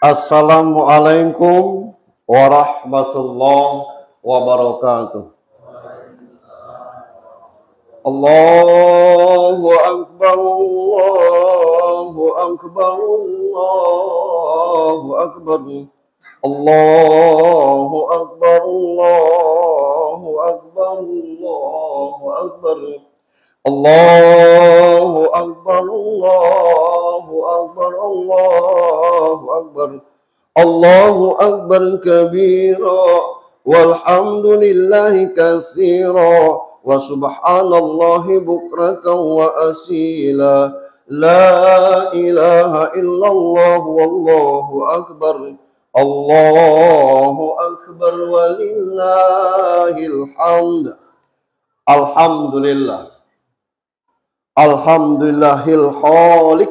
Assalamualaikum warahmatullahi wabarakatuh. Allahu Akbar, Allahu Akbar, Allahu Akbar, Allahu Akbar, Allahu Akbar, Allahu Akbar, Allahu Akbar, Allahu Akbar, Allahu Akbar, Allahu Akbar kabira, walhamdulillahi katsira, wa subhanallahi bukratan wa asila, la ilaha illallah wallahu akbar, Allahu akbar walillahil hamd. Alhamdulillah, alhamdulillahil khaliq,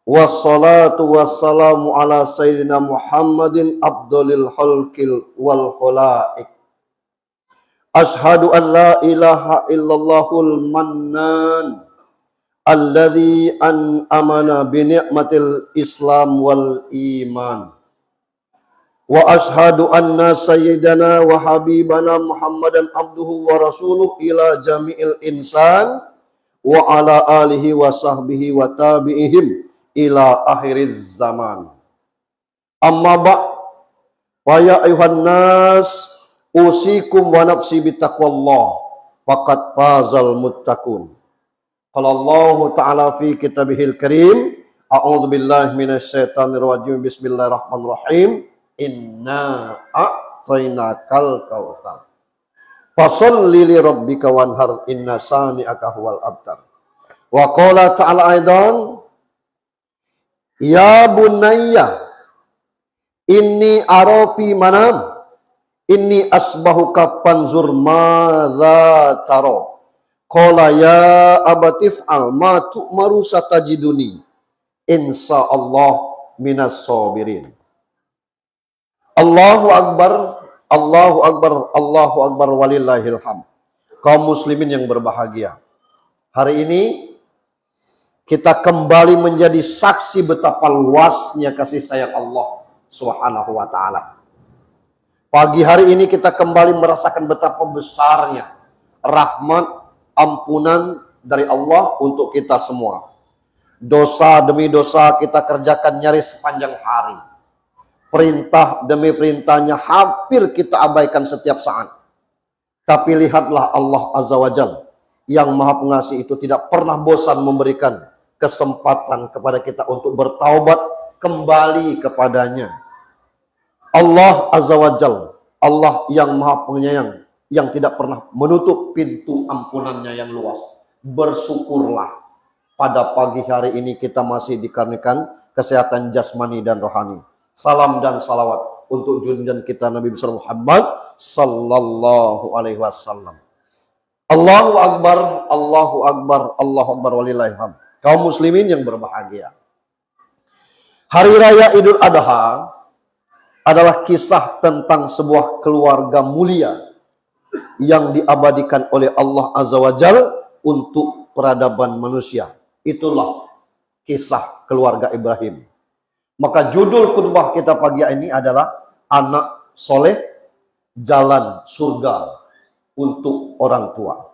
wassalatu wassalamu ala sayyidina Muhammadin abdulil khalqil wal khalaik. Ashhadu an la ilaha illallahul mannan alladzi an'amana bi ni'matil Islam wal iman. Wa ashhadu anna sayyidana wa habibana Muhammadan abduhu wa rasuluh ila jami'il insan wa ala alihi wa sahbihi wa tabi'ihim ila akhiriz zaman. Amma ya ayuhan nas, usikum wa nafsi bitaqwallah, faqad fazal muttaqun. Qala Allah ta'ala fi kitabihil karim, a'udzu billahi minasyaitonir rajim, bismillahirrahmanirrahim, inna a'tainakal kautsar fasholli li rabbika wanhar, inna sani'aka huwal abtar. Wa qala ta'ala aidan, ya bunayya inni arafi manam inni asbahuka panzur madza taro. Qala ya abatif'al ma tu'maru satajiduni insyaallah minas sabirin. Allahu akbar, Allahu akbar, Allahu akbar walillahil hamd. Kaum muslimin yang berbahagia, hari ini kita kembali menjadi saksi betapa luasnya kasih sayang Allah Subhanahu wa ta'ala. Pagi hari ini kita kembali merasakan betapa besarnya rahmat, ampunan dari Allah untuk kita semua. Dosa demi dosa kita kerjakan nyaris sepanjang hari. Perintah demi perintahnya hampir kita abaikan setiap saat. Tapi lihatlah Allah Azza wa Jalla yang Maha Pengasih itu tidak pernah bosan memberikan kesempatan kepada kita untuk bertaubat kembali kepadanya. Allah Azza wa Jalla, Allah yang Maha Penyayang, yang tidak pernah menutup pintu ampunannya yang luas. Bersyukurlah pada pagi hari ini kita masih dikaruniakan kesehatan jasmani dan rohani. Salam dan salawat untuk junjungan kita Nabi besar Muhammad sallallahu alaihi wasallam. Allahu akbar, Allahu akbar, Allahu akbar walillahil hamd. Kaum muslimin yang berbahagia, Hari Raya Idul Adha adalah kisah tentang sebuah keluarga mulia yang diabadikan oleh Allah Azza wa Jalla untuk peradaban manusia. Itulah kisah keluarga Ibrahim. Maka judul khutbah kita pagi ini adalah anak soleh, jalan surga untuk orang tua.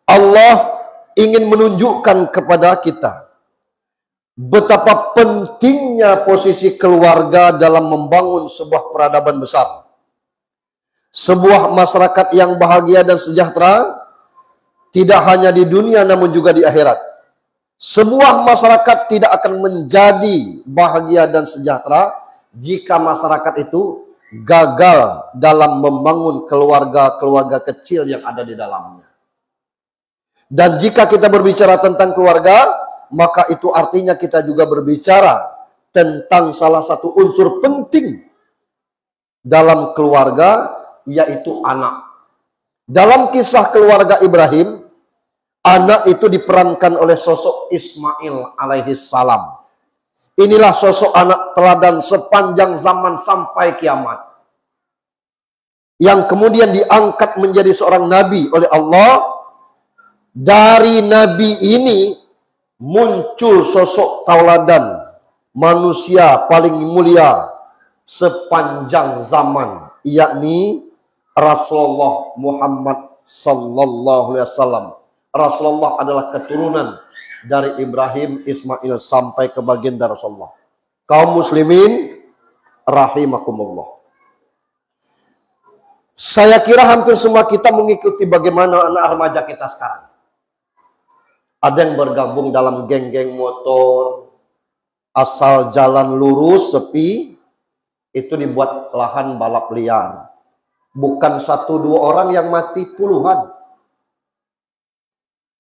Allah ingin menunjukkan kepada kita betapa pentingnya posisi keluarga dalam membangun sebuah peradaban besar. Sebuah masyarakat yang bahagia dan sejahtera tidak hanya di dunia namun juga di akhirat. Sebuah masyarakat tidak akan menjadi bahagia dan sejahtera jika masyarakat itu gagal dalam membangun keluarga-keluarga kecil yang ada di dalamnya. Dan jika kita berbicara tentang keluarga, maka itu artinya kita juga berbicara tentang salah satu unsur penting dalam keluarga, yaitu anak. Dalam kisah keluarga Ibrahim, anak itu diperankan oleh sosok Ismail alaihi salam. Inilah sosok anak teladan sepanjang zaman sampai kiamat, yang kemudian diangkat menjadi seorang nabi oleh Allah. Dari nabi ini muncul sosok tauladan manusia paling mulia sepanjang zaman, yakni Rasulullah Muhammad sallallahu alaihi wasallam. Rasulullah adalah keturunan dari Ibrahim, Ismail sampai ke baginda Rasulullah. Kaum muslimin rahimakumullah. Saya kira hampir semua kita mengikuti bagaimana anak remaja kita sekarang. Ada yang bergabung dalam geng-geng motor, asal jalan lurus sepi, itu dibuat lahan balap liar. Bukan 1-2 orang yang mati, puluhan.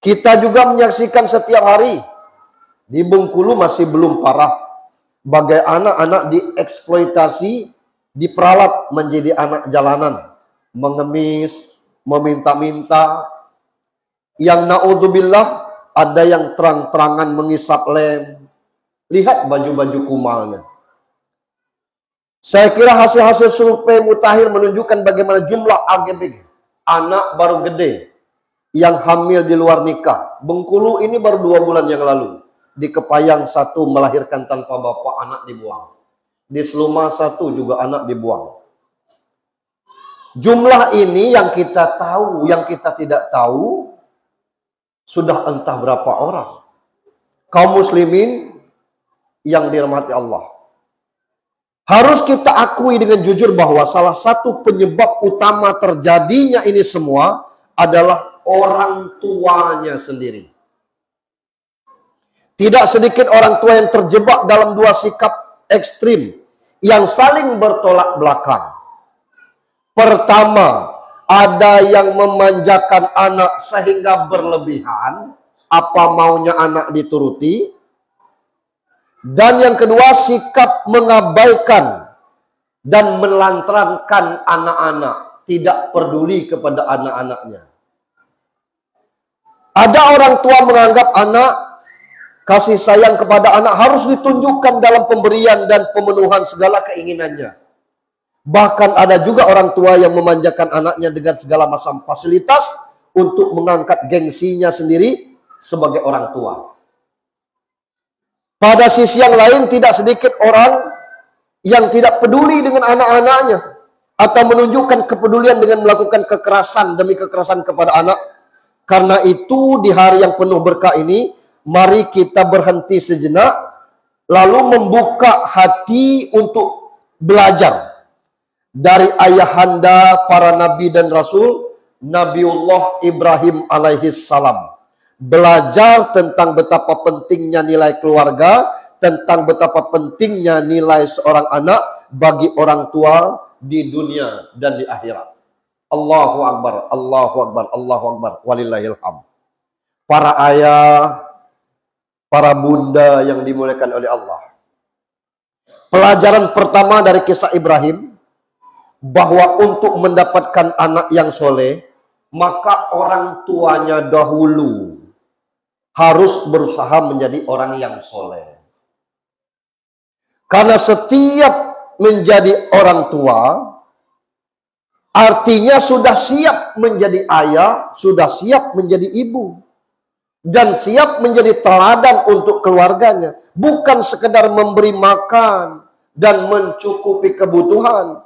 Kita juga menyaksikan setiap hari di Bengkulu masih belum parah. Bagai anak-anak dieksploitasi, diperalat menjadi anak jalanan, mengemis, meminta-minta. Yang naudzubillah ada yang terang-terangan mengisap lem. Lihat baju-baju kumalnya. Saya kira hasil-hasil survei mutakhir menunjukkan bagaimana jumlah AGB, anak baru gede, yang hamil di luar nikah. Bengkulu ini baru 2 bulan yang lalu. Di Kepayang 1 melahirkan tanpa bapak, anak dibuang. Di Seluma 1 juga anak dibuang. Jumlah ini yang kita tahu, yang kita tidak tahu, sudah entah berapa orang. Kaum muslimin yang dirahmati Allah. Harus kita akui dengan jujur bahwa salah satu penyebab utama terjadinya ini semua adalah orang tuanya sendiri. Tidak sedikit orang tua yang terjebak dalam 2 sikap ekstrim yang saling bertolak belakang. Pertama, ada yang memanjakan anak sehingga berlebihan, apa maunya anak dituruti. Dan yang kedua, sikap mengabaikan dan melantarkan anak-anak, tidak peduli kepada anak-anaknya. Ada orang tua menganggap anak, kasih sayang kepada anak harus ditunjukkan dalam pemberian dan pemenuhan segala keinginannya. Bahkan ada juga orang tua yang memanjakan anaknya dengan segala macam fasilitas untuk mengangkat gengsinya sendiri sebagai orang tua. Pada sisi yang lain, tidak sedikit orang yang tidak peduli dengan anak-anaknya atau menunjukkan kepedulian dengan melakukan kekerasan demi kekerasan kepada anak. Karena itu, di hari yang penuh berkah ini, mari kita berhenti sejenak, lalu membuka hati untuk belajar dari ayahanda para nabi dan rasul, Nabiullah Ibrahim alaihissalam. Belajar tentang betapa pentingnya nilai keluarga, tentang betapa pentingnya nilai seorang anak bagi orang tua di dunia dan di akhirat. Allahu Akbar, Allahu Akbar, Allahu Akbar, walillahil hamd. Para ayah, para bunda yang dimuliakan oleh Allah. Pelajaran pertama dari kisah Ibrahim, bahwa untuk mendapatkan anak yang soleh, maka orang tuanya dahulu harus berusaha menjadi orang yang soleh. Karena setiap menjadi orang tua, artinya sudah siap menjadi ayah, sudah siap menjadi ibu. Dan siap menjadi teladan untuk keluarganya. Bukan sekedar memberi makan dan mencukupi kebutuhan.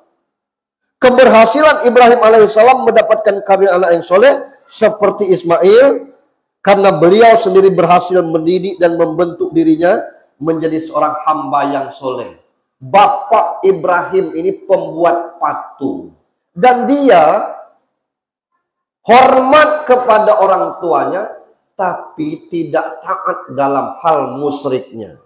Keberhasilan Ibrahim alaihissalam mendapatkan karya anak yang soleh seperti Ismail, karena beliau sendiri berhasil mendidik dan membentuk dirinya menjadi seorang hamba yang soleh. Bapak Ibrahim ini pembuat patung. Dan dia hormat kepada orang tuanya, tapi tidak taat dalam hal musyriknya.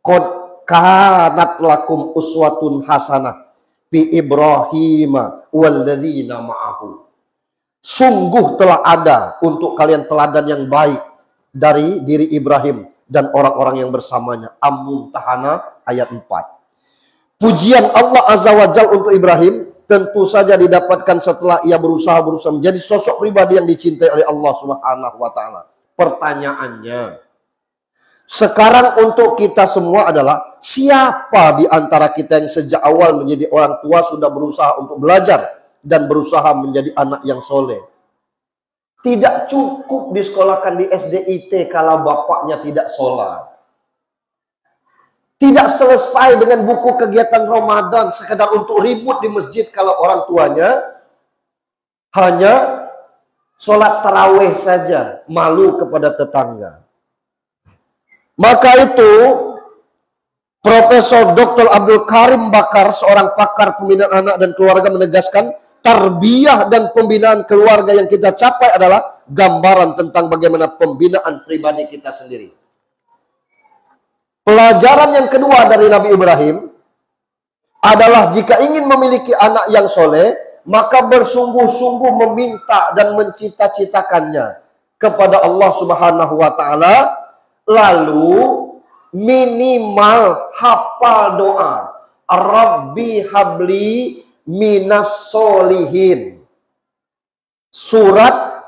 Qad kanat lakum uswatun hasanah fi Ibrahim walladzina ma'ahu. Sungguh telah ada untuk kalian teladan yang baik dari diri Ibrahim dan orang-orang yang bersamanya. Al-Mumtahanah ayat 4. Pujian Allah Azza wa Jalla untuk Ibrahim tentu saja didapatkan setelah ia berusaha menjadi sosok pribadi yang dicintai oleh Allah Subhanahu wa taala. Pertanyaannya, sekarang untuk kita semua adalah, siapa di antara kita yang sejak awal menjadi orang tua sudah berusaha untuk belajar dan berusaha menjadi anak yang soleh? Tidak cukup disekolahkan di SDIT kalau bapaknya tidak sholat. Tidak selesai dengan buku kegiatan Ramadan sekedar untuk ribut di masjid kalau orang tuanya hanya sholat tarawih saja, malu kepada tetangga. Maka itu Profesor Dr. Abdul Karim Bakar, seorang pakar pembinaan anak dan keluarga, menegaskan tarbiyah dan pembinaan keluarga yang kita capai adalah gambaran tentang bagaimana pembinaan pribadi kita sendiri. Pelajaran yang kedua dari Nabi Ibrahim adalah jika ingin memiliki anak yang soleh, maka bersungguh-sungguh meminta dan mencita-citakannya kepada Allah Subhanahu wa Ta'ala, lalu minimal hafal doa Rabbi habli minas solihin, surat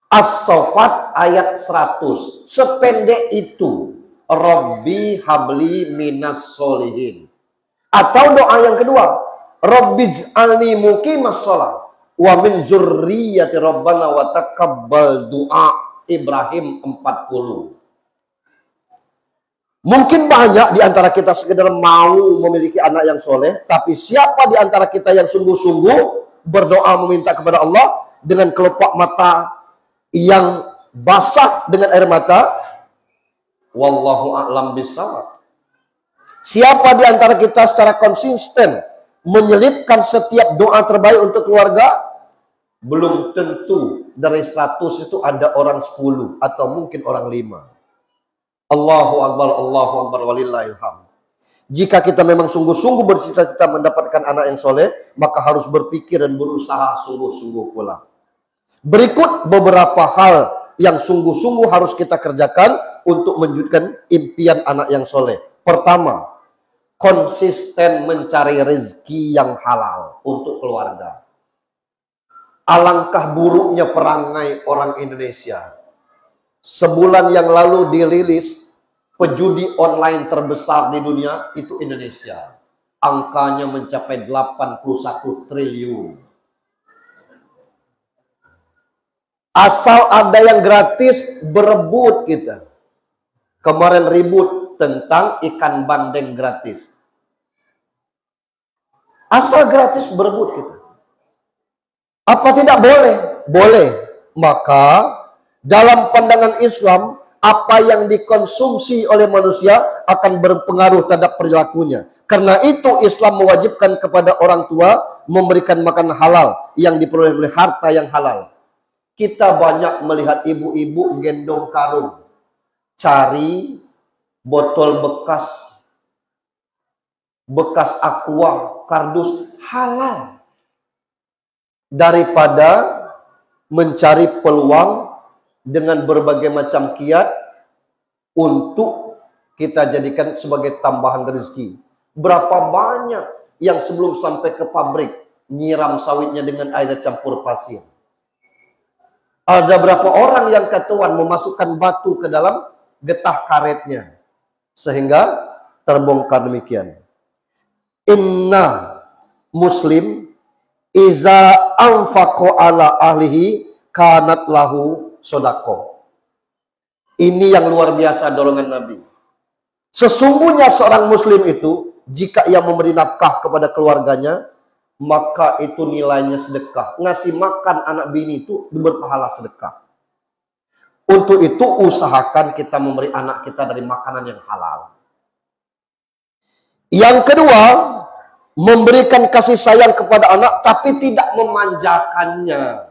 As-Saffat ayat 100. Sependek itu, Rabbi habli minas solihin. Atau doa yang kedua, Rabbij'alni muqimas shalah wa min zurriyyati rabbana wa taqabbal du'a, Ibrahim 40. Mungkin banyak di antara kita sekedar mau memiliki anak yang soleh, tapi siapa di antara kita yang sungguh-sungguh berdoa meminta kepada Allah dengan kelopak mata yang basah dengan air mata? Wallahu a'lam bishawab. Siapa di antara kita secara konsisten menyelipkan setiap doa terbaik untuk keluarga? Belum tentu dari 100 itu ada orang 10 atau mungkin orang 5. Allahu Akbar, walillahil hamd. Jika kita memang sungguh-sungguh bercita-cita mendapatkan anak yang soleh, maka harus berpikir dan berusaha sungguh-sungguh pula. Berikut beberapa hal yang sungguh-sungguh harus kita kerjakan untuk mewujudkan impian anak yang soleh. Pertama, konsisten mencari rezeki yang halal untuk keluarga. Alangkah buruknya perangai orang Indonesia. Sebulan yang lalu dirilis pejudi online terbesar di dunia itu Indonesia. Angkanya mencapai 81 triliun. Asal ada yang gratis, berebut kita. Kemarin ribut tentang ikan bandeng gratis. Asal gratis, berebut kita. Apa tidak boleh? Boleh. Maka dalam pandangan Islam, apa yang dikonsumsi oleh manusia akan berpengaruh terhadap perilakunya. Karena itu Islam mewajibkan kepada orang tua memberikan makan halal yang diperoleh oleh harta yang halal. Kita banyak melihat ibu-ibu gendong karung, cari botol bekas aqua, kardus halal, daripada mencari peluang dengan berbagai macam kiat untuk kita jadikan sebagai tambahan rezeki. Berapa banyak yang sebelum sampai ke pabrik nyiram sawitnya dengan air campur pasir. Ada berapa orang yang ketahuan memasukkan batu ke dalam getah karetnya sehingga terbongkar demikian. Inna muslim iza anfaqo ala ahlihi kanat lahu sodako. Ini yang luar biasa dorongan Nabi. Sesungguhnya seorang muslim itu jika ia memberi nafkah kepada keluarganya, maka itu nilainya sedekah. Ngasih makan anak bini itu berpahala sedekah. Untuk itu usahakan kita memberi anak kita dari makanan yang halal. Yang kedua, memberikan kasih sayang kepada anak tapi tidak memanjakannya.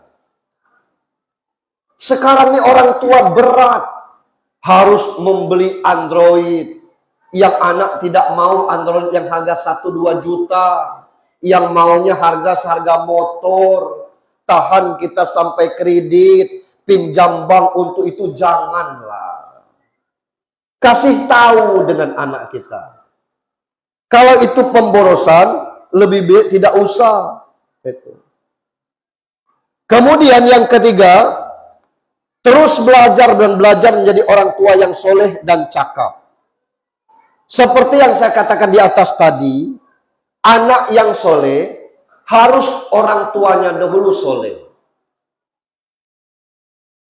Sekarang ini orang tua berat harus membeli Android. Yang anak tidak mau Android yang harga 1-2 juta. Yang maunya harga motor. Tahan kita sampai kredit, pinjam bank, untuk itu janganlah. Kasih tahu dengan anak kita. Kalau itu pemborosan, lebih baik tidak usah. Kemudian yang ketiga, terus belajar dan belajar menjadi orang tua yang soleh dan cakap. Seperti yang saya katakan di atas tadi, anak yang soleh harus orang tuanya dahulu soleh.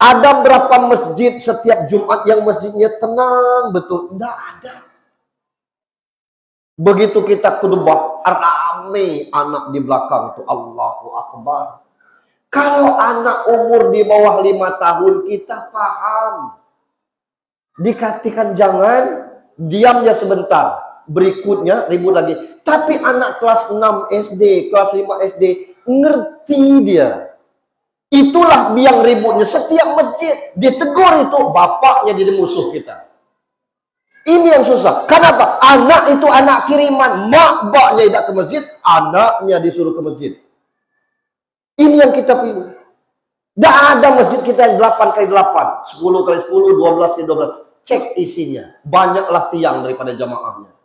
Ada berapa masjid setiap Jumat yang masjidnya tenang betul? Tidak ada. Begitu kita khutbah, rame anak di belakang tuh, Allahu Akbar. Kalau anak umur di bawah 5 tahun, kita paham. Dikatakan jangan, diamnya sebentar. Berikutnya ribut lagi. Tapi anak kelas 6 SD, kelas 5 SD, ngerti dia. Itulah biang ributnya. Setiap masjid ditegur itu, bapaknya jadi musuh kita. Ini yang susah. Kenapa? Anak itu anak kiriman. Mak baknya tidak ke masjid, anaknya disuruh ke masjid. Ini yang kita pilih. Tidak ada masjid kita yang 8x8, 10x10, 12x12. Cek isinya. Banyaklah tiang daripada jamaahnya.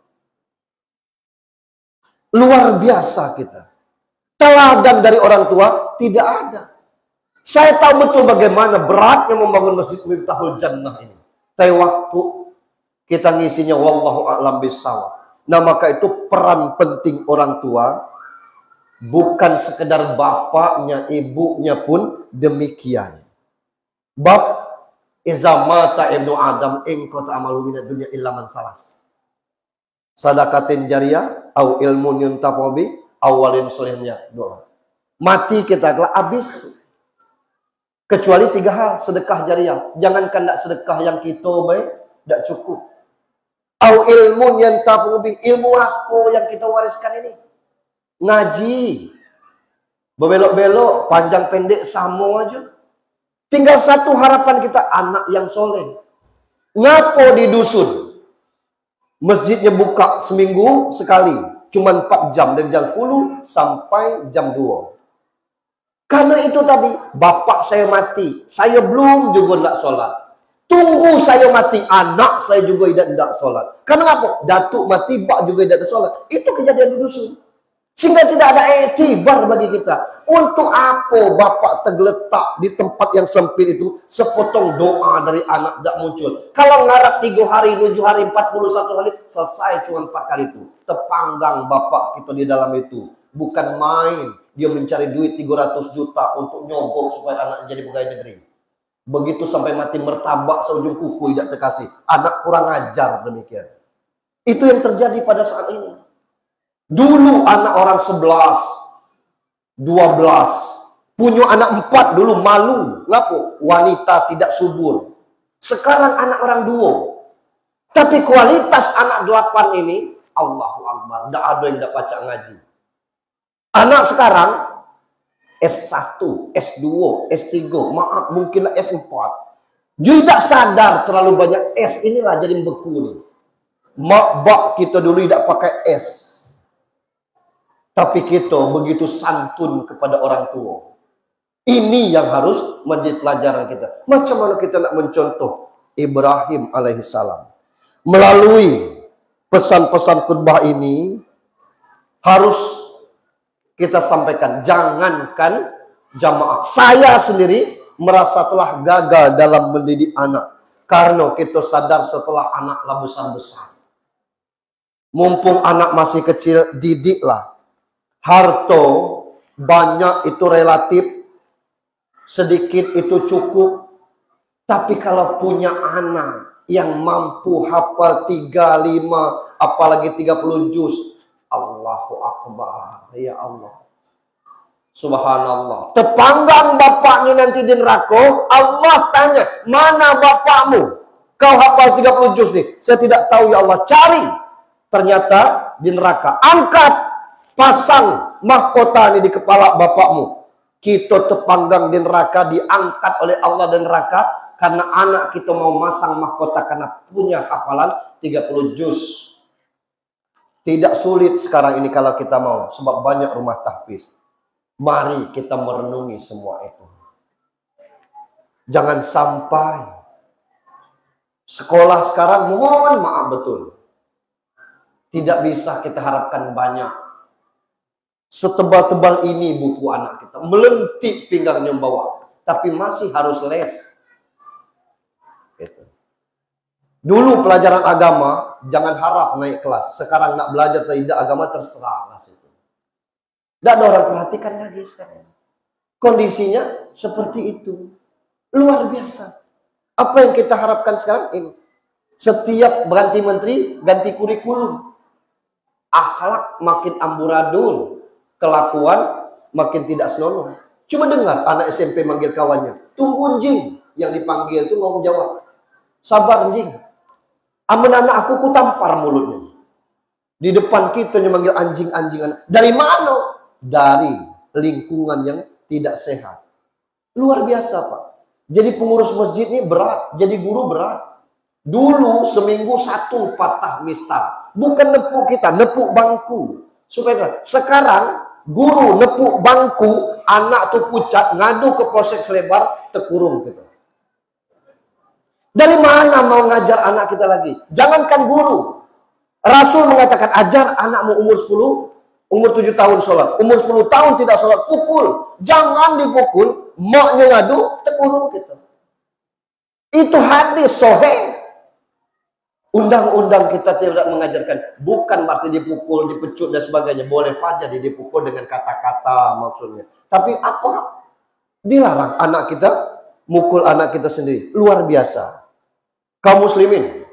Luar biasa kita. Teladan dari orang tua tidak ada. Saya tahu betul bagaimana beratnya membangun masjid Miftahul Jannah ini. Tapi waktu kita ngisinya wallahu a'lam bishawab. Nah, maka itu peran penting orang tua, bukan sekedar bapaknya, ibunya pun demikian. Bab iza mata ibnu Adam in qata amalu minad dunya illa man salas. Sadaqatin jariyah au ilmun yuntafa bi awalin solehnya doa. Mati kita telah habis. Kecuali 3 hal, sedekah jariyah. Jangankan tidak sedekah yang kita baik, tidak cukup. Au ilmun yuntafa bi, ilmu apa yang kita wariskan ini? Ngaji. Berbelok-belok, panjang pendek sama aja. Tinggal satu harapan kita, anak yang soleh. Ngapo di dusun? Masjidnya buka seminggu sekali. Cuma 4 jam, dari jam 10 sampai jam 2. Karena itu tadi, bapak saya mati. Saya belum juga tidak sholat. Tunggu saya mati, anak saya juga tidak sholat. Karena apa? Datuk mati, bak juga tidak sholat. Itu kejadian di dusun. Sehingga tidak ada etibar bagi kita. Untuk apa bapak tergeletak di tempat yang sempit itu, sepotong doa dari anak tidak muncul. Kalau ngarap 3 hari, 7 hari, 41 hari, selesai cuma 4 kali itu. Terpanggang bapak kita di dalam itu. Bukan main. Dia mencari duit 300 juta untuk nyogok supaya anak jadi pegawai negeri. Begitu sampai mati mertabak seujung kuku tidak terkasih. Anak kurang ajar demikian. Itu yang terjadi pada saat ini. Dulu anak orang 11, 12, punya anak 4 dulu malu. Kenapa? Wanita tidak subur. Sekarang anak orang 2. Tapi kualitas anak 8 ini, Allahu Akbar, tidak ada yang tidak baca ngaji. Anak sekarang S1, S2, S3, maaf mungkinlah S4. Dia tidak sadar terlalu banyak S inilah jadi beku nih. Mak bak kita dulu tidak pakai S. Tapi kita begitu santun kepada orang tua. Ini yang harus menjadi pelajaran kita. Macam mana kita nak mencontoh Ibrahim alaihissalam. Melalui pesan-pesan khutbah ini harus kita sampaikan, jangankan jamaah. Saya sendiri merasa telah gagal dalam mendidik anak. Karena kita sadar setelah anaklah besar-besar. Mumpung anak masih kecil, didiklah. Harta banyak itu relatif, sedikit itu cukup. Tapi kalau punya anak yang mampu hafal 35, apalagi 30 juz, Allahu Akbar, ya Allah. Subhanallah. Terpanggang bapaknya nanti di neraka, Allah tanya, mana bapakmu? Kau hafal 30 juz nih. Saya tidak tahu ya Allah, cari. Ternyata di neraka. Angkat, pasang mahkota ini di kepala bapakmu. Kita terpanggang di neraka, diangkat oleh Allah di neraka karena anak kita mau masang mahkota karena punya hafalan 30 juz. Tidak sulit sekarang ini kalau kita mau, sebab banyak rumah tahfiz. Mari kita merenungi semua itu. Jangan sampai sekolah sekarang, mohon maaf betul, tidak bisa kita harapkan banyak. Setebal-tebal ini buku anak kita, melentik pinggangnya bawah, tapi masih harus les. Gitu. Dulu pelajaran agama, jangan harap naik kelas. Sekarang nak belajar tidak agama terserah. Tidak ada orang perhatikan lagi sekarang. Kondisinya seperti itu. Luar biasa. Apa yang kita harapkan sekarang ini? Setiap ganti menteri, ganti kurikulum. akhlak makin amburadul, kelakuan makin tidak senonoh. Coba dengar anak SMP manggil kawannya, tunggu jing. Yang dipanggil itu ngomong jawab, sabar jing. Amun anak aku tampar mulutnya. Di depan kita yang manggil anjing-anjingan. Dari mana? Dari lingkungan yang tidak sehat. Luar biasa, Pak. Jadi pengurus masjid ini berat, jadi guru berat. Dulu seminggu 1 patah mistar. Bukan nepuk kita, nepuk bangku. Supaya sekarang guru nepuk bangku, anak tuh pucat, ngadu ke polsek Selebar, terkurung gitu. Dari mana mau ngajar anak kita lagi? Jangankan guru. Rasul mengatakan ajar anakmu umur 10, umur 7 tahun sholat. Umur 10 tahun tidak sholat, pukul. Jangan dipukul, maknya ngadu, terkurung gitu. Itu hadis sahih. Undang-undang kita tidak mengajarkan, bukan berarti dipukul, dipecut dan sebagainya. Boleh saja dipukul dengan kata-kata maksudnya. Tapi apa? Dilarang anak kita mukul anak kita sendiri. Luar biasa. Kaum muslimin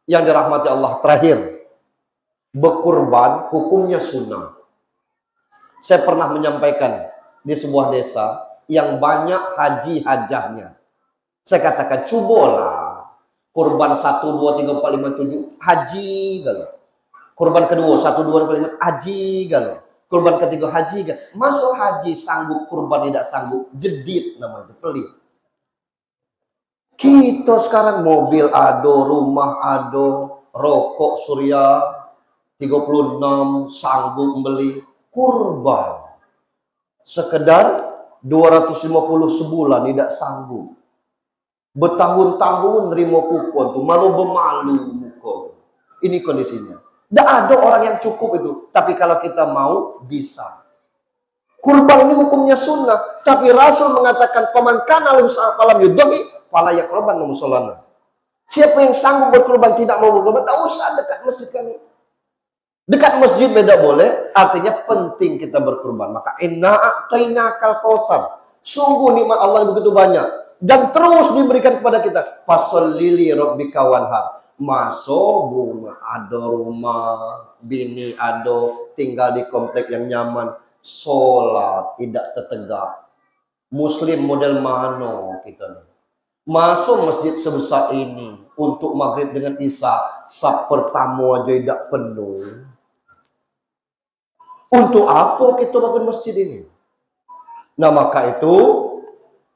yang dirahmati Allah, terakhir, berkurban hukumnya sunnah. Saya pernah menyampaikan di sebuah desa yang banyak haji hajahnya. Saya katakan, cobalah. Kurban 1, 2, 3, 4, 5, 7, haji galau. Kurban kedua, 1, 2, 3, 4, haji galau. Kurban ketiga, haji galau. Masuk haji sanggup, kurban tidak sanggup, jedit namanya, pelit. Kita sekarang mobil ado, rumah ado, rokok surya, 36, sanggup membeli. Kurban. Sekedar 250 sebulan, tidak sanggup. Bertahun-tahun nerima kupon tuh, malu bemalu muka. Ini kondisinya. Tidak ada orang yang cukup itu. Tapi kalau kita mau, bisa. Kurban ini hukumnya sunnah. Tapi Rasul mengatakan, paman kana lahu salam yudahi, fala yaqraban musallana. Siapa yang sanggup berkurban tidak mau berkurban, tak usah dekat masjid kami. Dekat masjid beda boleh, artinya penting kita berkurban. Maka inna a'tainakal kautsar. Sungguh nikmat Allah yang begitu banyak. Dan terus diberikan kepada kita. Fasholli li rabbika wanhar. Masuk bunga, ada rumah, bini ada, tinggal di komplek yang nyaman, sholat tidak tertegak. Muslim model mana kita nih? Masuk masjid sebesar ini untuk maghrib dengan isya, saf pertama aja tidak penuh. Untuk apa kita bangun masjid ini? Nah maka itu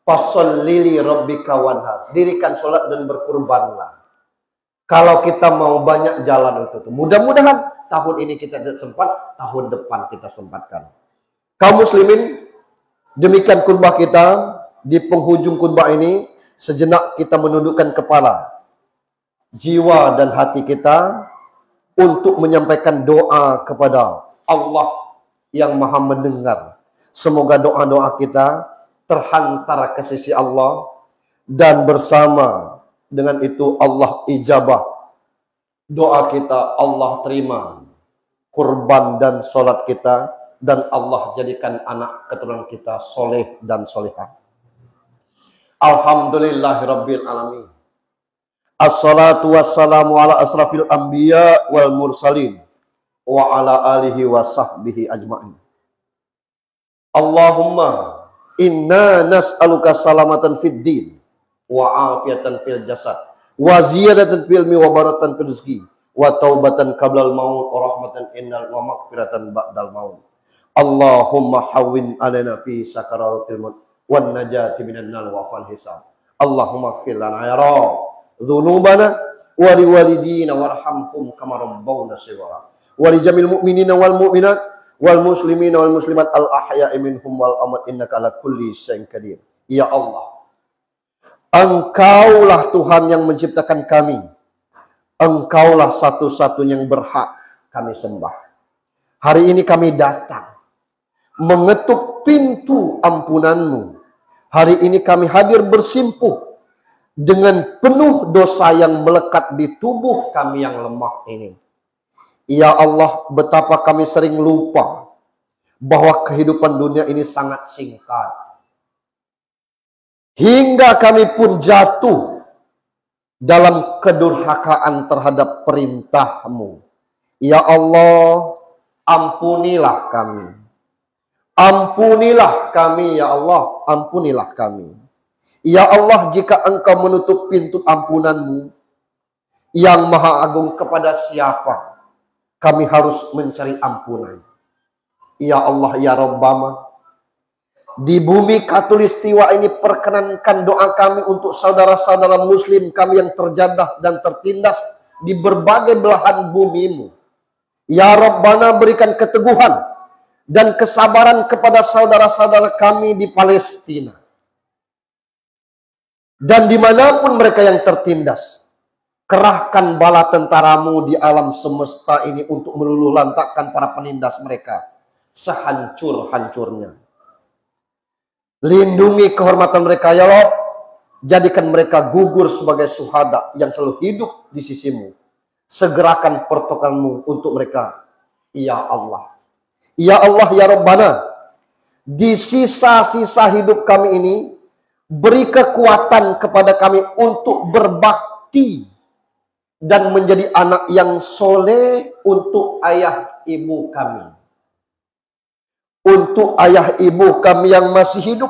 fasholli li rabbika wanhar. Dirikan sholat dan berkurbanlah. Kalau kita mau banyak jalan itu. Mudah-mudahan tahun ini kita tidak sempat, tahun depan kita sempatkan. Kaum muslimin, demikian khutbah kita. Di penghujung khutbah ini, sejenak kita menundukkan kepala, jiwa dan hati kita untuk menyampaikan doa kepada Allah yang Maha mendengar. Semoga doa-doa kita terhantar ke sisi Allah, dan bersama dengan itu Allah ijabah doa kita, Allah terima kurban dan sholat kita, dan Allah jadikan anak keturunan kita soleh dan solehah. Alhamdulillahirabbil alamin. Assalatu wassalamu ala asrafil anbiya wal mursalin wa ala alihi wa sahbihi ajma'in. Allahumma inna nas'aluka salamatan fid din wa afiatan fil jasad wa ziyadatan fil ilmi wa barakatan fil rizqi wa taubatan qablal maut wa rahmatan innal wa maghfiratan ba'dal maut. Allahumma hawwin alaina fi sakaratil maut wan najati minan nar wa fal hisab. Allahumma ighfir lana ya rabb dzunubana wa liwalidina warhamhum kama rabbawna shighara wa li jamil mu'minina wal mu'minat wal muslimina wal muslimat al ahya'i minhum wal amwat innaka ala kulli syai'in qadir. Ya Allah, Engkaulah Tuhan yang menciptakan kami. Engkaulah satu-satunya yang berhak kami sembah. Hari ini kami datang mengetuk pintu ampunan-Mu. Hari ini kami hadir bersimpuh dengan penuh dosa yang melekat di tubuh kami yang lemah ini. Ya Allah, betapa kami sering lupa bahwa kehidupan dunia ini sangat singkat. Hingga kami pun jatuh dalam kedurhakaan terhadap perintah-Mu. Ya Allah, ampunilah kami. Ampunilah kami ya Allah, ampunilah kami. Ya Allah, jika Engkau menutup pintu ampunan-Mu yang Maha Agung, kepada siapa kami harus mencari ampunan? Ya Allah, ya Rabbana, di bumi Katulistiwa ini perkenankan doa kami untuk saudara-saudara muslim kami yang terjadah dan tertindas di berbagai belahan bumi-Mu. Ya Rabbana, berikan keteguhan dan kesabaran kepada saudara-saudara kami di Palestina. Dan dimanapun mereka yang tertindas, kerahkan bala tentaramu di alam semesta ini untuk meluluh lantakkan para penindas mereka sehancur-hancurnya. Lindungi kehormatan mereka ya Allah, jadikan mereka gugur sebagai syuhada yang selalu hidup di sisimu. Segerakan pertolonganmu untuk mereka ya Allah. Ya Allah ya Rabbana, di sisa-sisa hidup kami ini, beri kekuatan kepada kami untuk berbakti dan menjadi anak yang soleh untuk ayah ibu kami. Untuk ayah ibu kami yang masih hidup,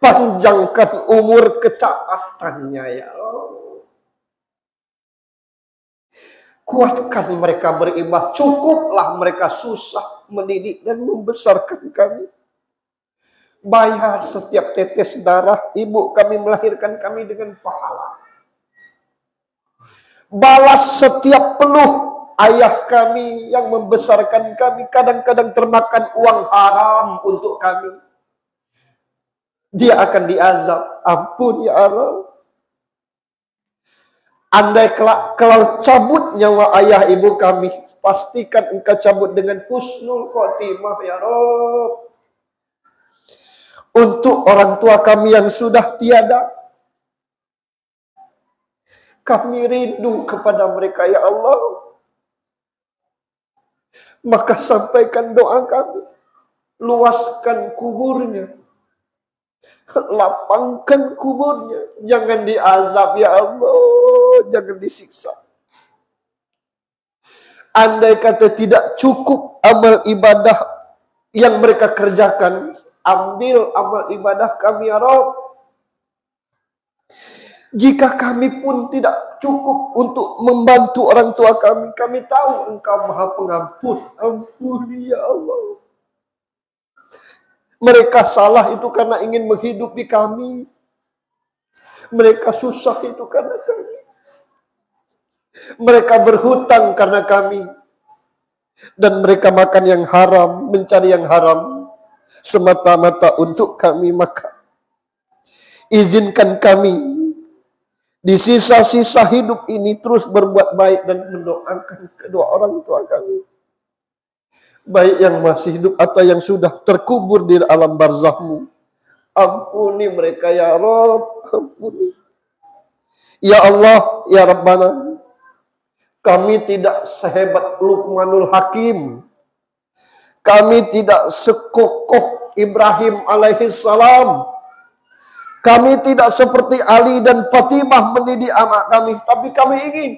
panjangkan umur ketaatannya ya Allah. Kuatkan mereka beribadah. Cukuplah mereka susah mendidik dan membesarkan kami. Bayar setiap tetes darah ibu kami melahirkan kami dengan pahala. Balas setiap peluh ayah kami yang membesarkan kami, kadang-kadang termakan uang haram untuk kami. Dia akan diazab. Ampun ya Allah. Andai kalau cabut nyawa ayah ibu kami, pastikan Engkau cabut dengan husnul khotimah ya Rabb. Untuk orang tua kami yang sudah tiada, kami rindu kepada mereka ya Allah. Maka sampaikan doa kami, luaskan kuburnya, lapangkan kuburnya, jangan diazab ya Allah, jangan disiksa. Andai kata tidak cukup amal ibadah yang mereka kerjakan, ambil amal ibadah kami ya Rabb. Jika kami pun tidak cukup untuk membantu orang tua kami, kami tahu Engkau Maha Pengampun. Ampuni ya Allah. Mereka salah itu karena ingin menghidupi kami. Mereka susah itu karena kami. Mereka berhutang karena kami. Dan mereka makan yang haram, mencari yang haram, semata-mata untuk kami. Maka izinkan kami di sisa-sisa hidup ini terus berbuat baik dan mendoakan kedua orang tua kami, baik yang masih hidup atau yang sudah terkubur di alam barzahmu. Ampuni mereka ya Rabb, ampuni. Ya Allah, ya Rabbana, kami tidak sehebat Luqmanul Hakim, kami tidak sekokoh Ibrahim alaihissalam, kami tidak seperti Ali dan Fatimah mendidik anak kami, tapi kami ingin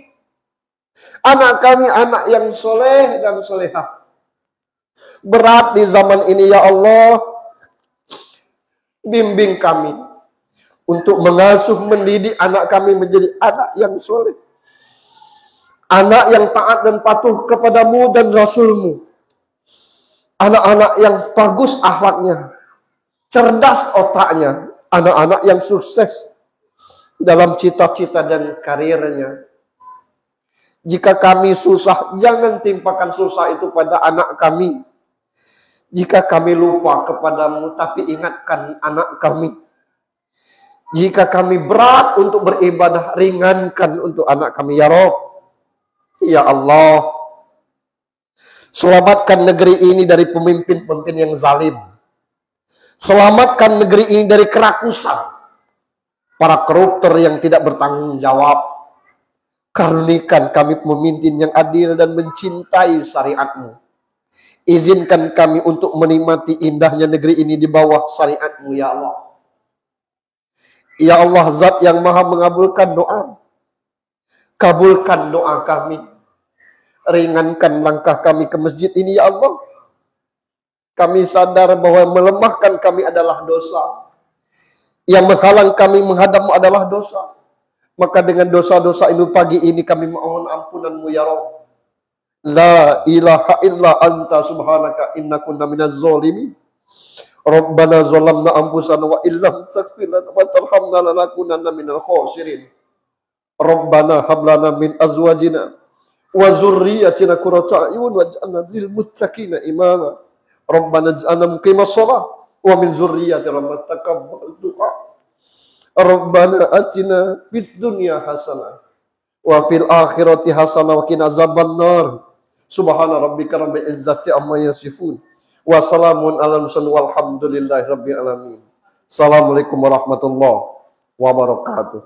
anak kami anak yang soleh dan solehah. Berat di zaman ini ya Allah, bimbing kami untuk mengasuh mendidik anak kami menjadi anak yang soleh, anak yang taat dan patuh kepadamu dan Rasulmu, anak-anak yang bagus akhlaknya, cerdas otaknya, anak-anak yang sukses dalam cita-cita dan karirnya. Jika kami susah, jangan timpakan susah itu pada anak kami. Jika kami lupa kepadamu, tapi ingatkan anak kami. Jika kami berat untuk beribadah, ringankan untuk anak kami ya Rabb. Ya Allah, selamatkan negeri ini dari pemimpin-pemimpin yang zalim. Selamatkan negeri ini dari kerakusan para koruptor yang tidak bertanggung jawab. Karunikan kami pemimpin yang adil dan mencintai syariat-Mu. Izinkan kami untuk menikmati indahnya negeri ini di bawah syariat-Mu ya Allah. Ya Allah, Zat yang Maha mengabulkan doa, kabulkan doa kami. Ringankan langkah kami ke masjid ini ya Allah. Kami sadar bahwa melemahkan kami adalah dosa. Yang menghalang kami menghadapmu adalah dosa. Maka dengan dosa-dosa ini pagi ini kami mohon ampunanmu ya Rabb. La ilaha illa anta subhanaka inna kunna minaz zalimin. Rabbana zalamna anfusana wa illam taghfir lana wa tarhamna lanakunanna minal khasirin. Rabbana hab lana min azwajina wa dzurriyyatina qurrata a'yun waj'alna lil muttaqina imama. Rabbana ij'alna muqimas shalah wa min dzurriyyatina rabbana taqabbal du'a. Rabbana atina fid dunya hasanah wa fil akhirati hasanah wa qina azabannar. Subhana rabbika rabbil izzati amma yasifun. Wassalamun ala mursalin walhamdulillahi rabbil alamin. Assalamualaikum warahmatullahi wabarakatuh.